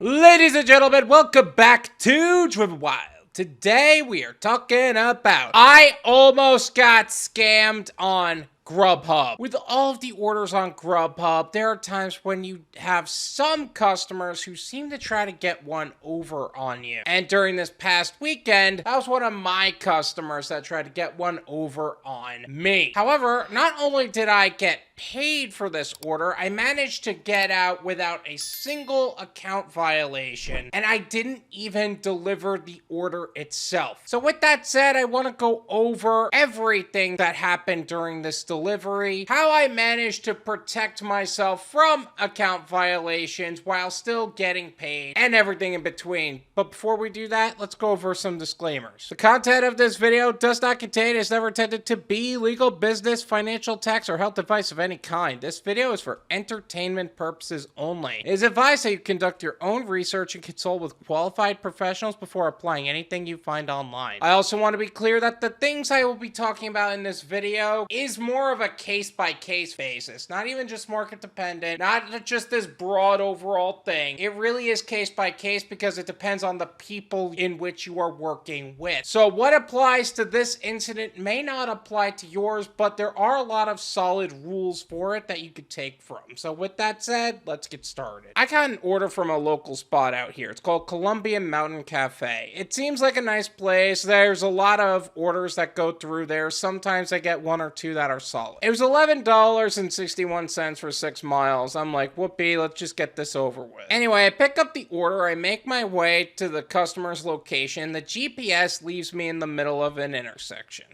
Ladies and gentlemen, welcome back to Driven Wild. Today we are talking about I almost got scammed on Grubhub. With all of the orders on Grubhub, there are times when you have some customers who seem to try to get one over on you. And during this past weekend, that was one of my customers that tried to get one over on me. However, not only did I get paid for this order, I managed to get out without a single account violation, and I didn't even deliver the order itself. So with that said, I want to go over everything that happened during this delivery, how I managed to protect myself from account violations while still getting paid, and everything in between. But before we do that, let's go over some disclaimers. The content of this video does not contain, is never intended to be legal, business, financial, tax, or health advice of any kind. This video is for entertainment purposes only. It is advised that you conduct your own research and consult with qualified professionals before applying anything you find online. I also want to be clear that the things I will be talking about in this video is more of a case-by-case basis, not even just market dependent, not just this broad overall thing. It really is case-by-case because it depends on the people in which you are working with. So what applies to this incident may not apply to yours, but there are a lot of solid rules for it that you could take from. So with that said, let's get started. I got an order from a local spot out here. It's called Columbian Mountain Cafe. It seems like a nice place. There's a lot of orders that go through there. Sometimes I get one or two that are solid. It was $11.61 for 6 miles. I'm like, whoopee, let's just get this over with. Anyway, I pick up the order. I make my way to the customer's location. The GPS leaves me in the middle of an intersection.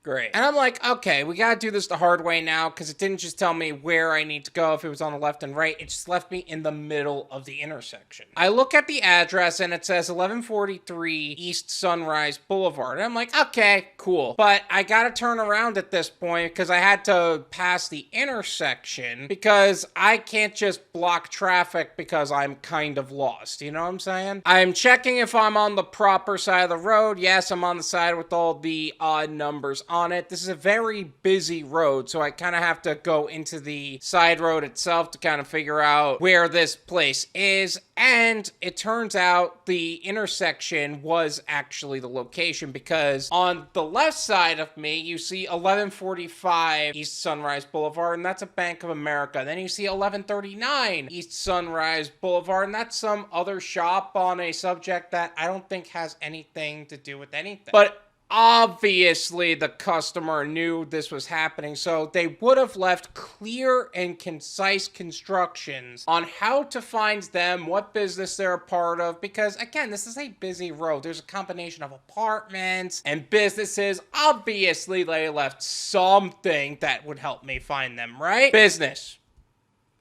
Great. And I'm like, okay, we gotta do this the hard way now, because it didn't just tell me where I need to go if it was on the left and right. It just left me in the middle of the intersection. I look at the address and it says 1143 East Sunrise Boulevard. And I'm like, okay, cool. But I gotta turn around at this point because I had to pass the intersection because I can't just block traffic because I'm kind of lost. You know what I'm saying? I'm checking if I'm on the proper side of the road. Yes, I'm on the side with all the odd numbers on it. This is a very busy road, so I kind of have to go into the side road itself to kind of figure out where this place is. And it turns out the intersection was actually the location, because on the left side of me, you see 1145 East Sunrise Boulevard, and that's a Bank of America. Then you see 1139 East Sunrise Boulevard, and that's some other shop on a subject that I don't think has anything to do with anything. But obviously, the customer knew this was happening, so they would have left clear and concise instructions on how to find them, what business they're a part of, because, again, this is a busy road. There's a combination of apartments and businesses. Obviously, they left something that would help me find them, right? Business.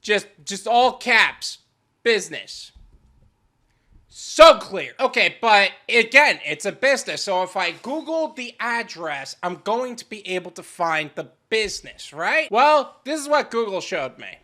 Just all caps. Business. So clear. Okay, but again, it's a business. So if I Google the address, I'm going to be able to find the business, right? Well, this is what Google showed me.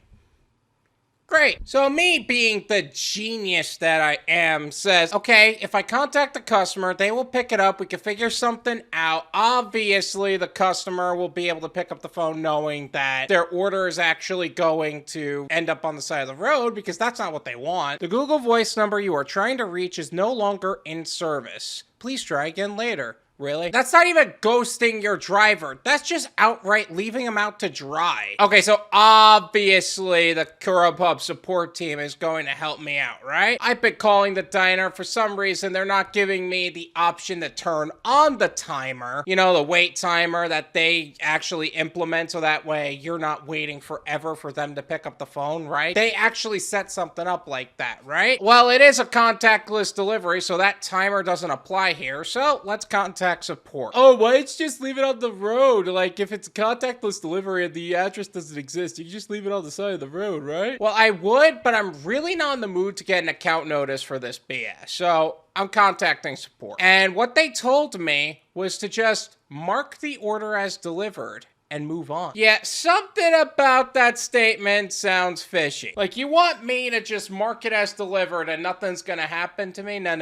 Great. So me, being the genius that I am, says, okay, if I contact the customer, they will pick it up. We can figure something out. Obviously, the customer will be able to pick up the phone knowing that their order is actually going to end up on the side of the road, because that's not what they want. The Google Voice number you are trying to reach is no longer in service. Please try again later. Really? That's not even ghosting your driver. That's just outright leaving him out to dry. Okay, so obviously the Grubhub support team is going to help me out, right? I've been calling the diner. For some reason, they're not giving me the option to turn on the timer. You know, the wait timer that they actually implement, so that way you're not waiting forever for them to pick up the phone, right? They actually set something up like that, right? Well, it is a contactless delivery, so that timer doesn't apply here. So let's contact support. Oh, why don't you just leave it on the road? Like, if it's contactless delivery and the address doesn't exist, you can just leave it on the side of the road, right? Well, I would, but I'm really not in the mood to get an account notice for this BS. So I'm contacting support. And what they told me was to just mark the order as delivered and move on. Yeah, something about that statement sounds fishy. Like, you want me to just mark it as delivered and nothing's gonna happen to me? No.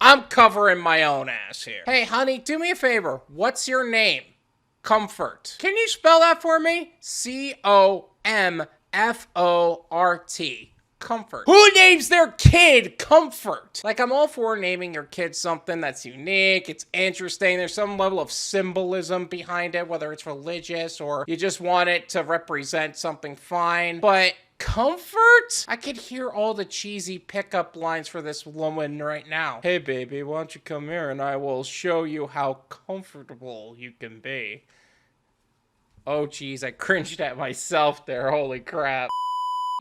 I'm covering my own ass here. Hey, honey, do me a favor. What's your name? Comfort. Can you spell that for me? C-O-M-F-O-R-T. Comfort. Who names their kid Comfort? Like, I'm all for naming your kid something that's unique, it's interesting, there's some level of symbolism behind it, whether it's religious or you just want it to represent something fine, but Comfort? I could hear all the cheesy pickup lines for this woman right now. Hey baby, why don't you come here and I will show you how comfortable you can be. Oh geez, I cringed at myself there, holy crap.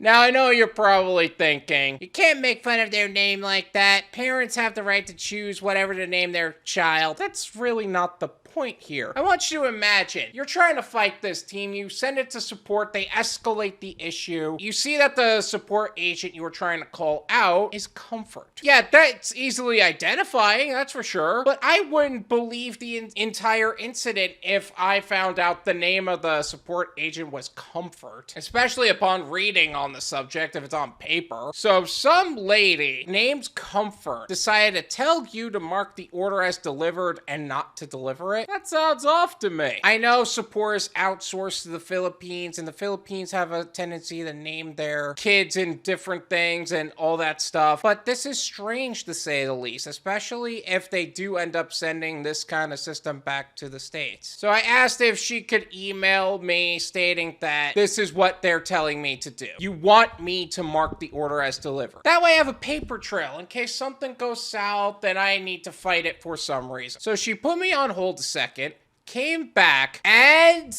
Now, I know you're probably thinking, you can't make fun of their name like that. Parents have the right to choose whatever to name their child. That's really not the point here. I want you to imagine, you're trying to fight this team, you send it to support, they escalate the issue. You see that the support agent you were trying to call out is Comfort. Yeah, that's easily identifying, that's for sure. But I wouldn't believe the entire incident if I found out the name of the support agent was Comfort, especially upon reading on the subject if it's on paper. So some lady named Comfort decided to tell you to mark the order as delivered and not to deliver it. That sounds off to me. I know support is outsourced to the Philippines, and the Philippines have a tendency to name their kids in different things and all that stuff, but this is strange to say the least, especially if they do end up sending this kind of system back to the States. So I asked if she could email me stating that this is what they're telling me to do. You want me to mark the order as delivered. That way I have a paper trail in case something goes south and I need to fight it for some reason. So she put me on hold a second, came back, and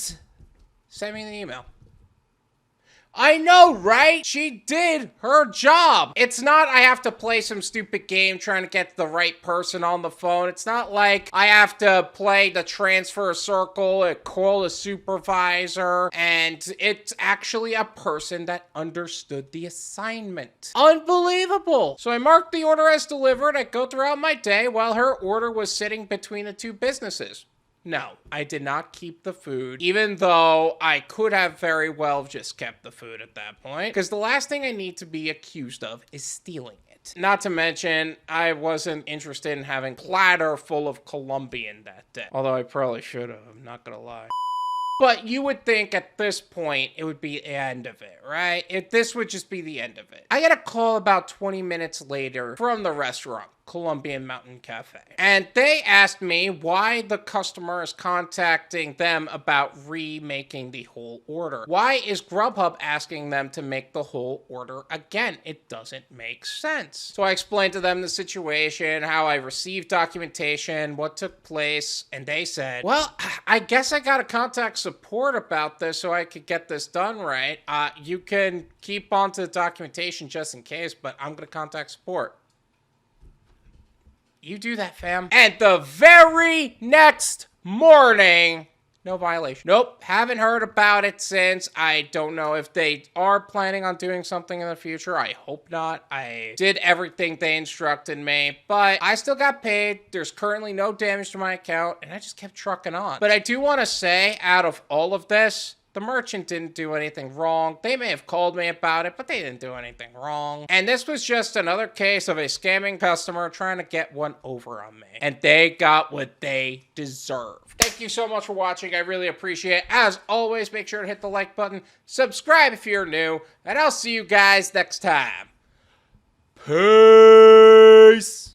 sent me the email. I know, right? She did her job. It's not I have to play some stupid game trying to get the right person on the phone. It's not like I have to play the transfer circle and call a supervisor, and it's actually a person that understood the assignment. Unbelievable. So I marked the order as delivered. I go throughout my day while her order was sitting between the two businesses. No, I did not keep the food, even though I could have very well just kept the food at that point, because the last thing I need to be accused of is stealing it. Not to mention, I wasn't interested in having platter full of Colombian that day, although I probably should have, I'm not gonna lie. But you would think at this point, it would be the end of it, right? This would just be the end of it. I get a call about 20 minutes later from the restaurant, Colombian Mountain Cafe. And they asked me why the customer is contacting them about remaking the whole order. Why is Grubhub asking them to make the whole order again? It doesn't make sense. So I explained to them the situation, how I received documentation, what took place, and they said, well, I guess I gotta contact support about this so I could get this done right. You can keep on to the documentation just in case, but I'm gonna contact support. You do that, fam. And the very next morning, no violation. Nope, haven't heard about it since. I don't know if they are planning on doing something in the future. I hope not. I did everything they instructed me, but I still got paid. There's currently no damage to my account, and I just kept trucking on. But I do want to say, out of all of this, the merchant didn't do anything wrong. They may have called me about it, but they didn't do anything wrong. And this was just another case of a scamming customer trying to get one over on me. And they got what they deserved. Thank you so much for watching. I really appreciate it. As always, make sure to hit the like button, subscribe if you're new, and I'll see you guys next time. Peace!